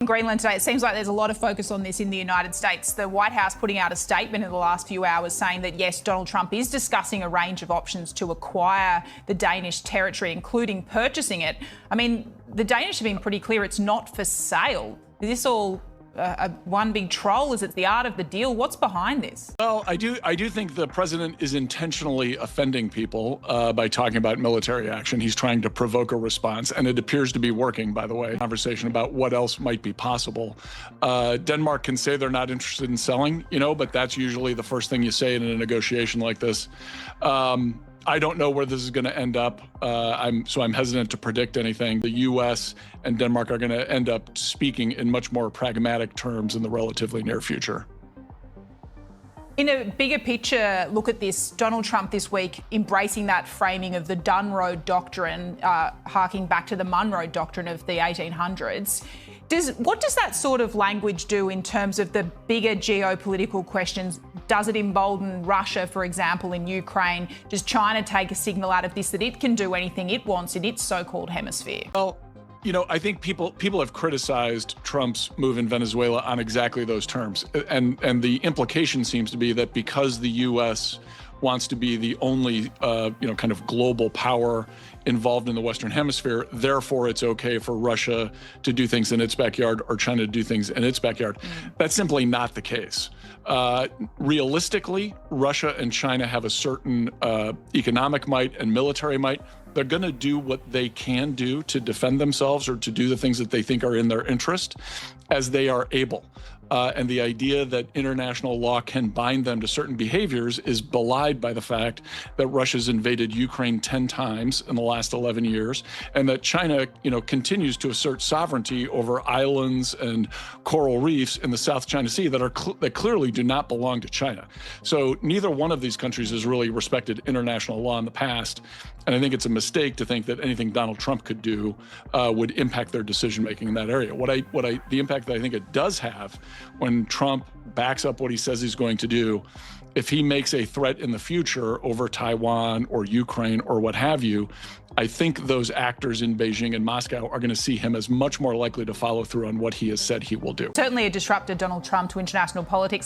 In Greenland today, it seems like there's a lot of focus on this in the United States. The White House putting out a statement in the last few hours saying that, yes, Donald Trump is discussing a range of options to acquire the Danish territory, including purchasing it. I mean, the Danish have been pretty clear it's not for sale. Is this all one big troll? Is it the art of the deal? What's behind this? Well, I do think the president is intentionally offending people by talking about military action. He's trying to provoke a response, and it appears to be working, by the way. Conversation about what else might be possible. Denmark can say they're not interested in selling, but that's usually the first thing you say in a negotiation like this. I don't know where this is going to end up, so I'm hesitant to predict anything. The U.S. and Denmark are going to end up speaking in much more pragmatic terms in the relatively near future. In a bigger picture, look at this. Donald Trump this week embracing that framing of the Dunn-Road Doctrine, harking back to the Monroe Doctrine of the 1800s. What does that sort of language do in terms of the bigger geopolitical questions? Does it embolden Russia, for example, in Ukraine? Does China take a signal out of this that it can do anything it wants in its so-called hemisphere? Well, I think people have criticized Trump's move in Venezuela on exactly those terms. And the implication seems to be that because the U.S. wants to be the only, kind of global power involved in the Western Hemisphere, therefore it's okay for Russia to do things in its backyard or China to do things in its backyard. That's simply not the case. Realistically, Russia and China have a certain economic might and military might. They're going to do what they can do to defend themselves or to do the things that they think are in their interest as they are able. And the idea that international law can bind them to certain behaviors is belied by the fact that Russia's invaded Ukraine 10 times in the last 11 years, and that China, continues to assert sovereignty over islands and coral reefs in the South China Sea that clearly do not belong to China. So neither one of these countries has really respected international law in the past. And I think it's a mistake to think that anything Donald Trump could do would impact their decision making in that area. The impact that I think it does have when Trump backs up what he says he's going to do, if he makes a threat in the future over Taiwan or Ukraine or what have you, I think those actors in Beijing and Moscow are going to see him as much more likely to follow through on what he has said he will do. Certainly a disruptor, Donald Trump, to international politics.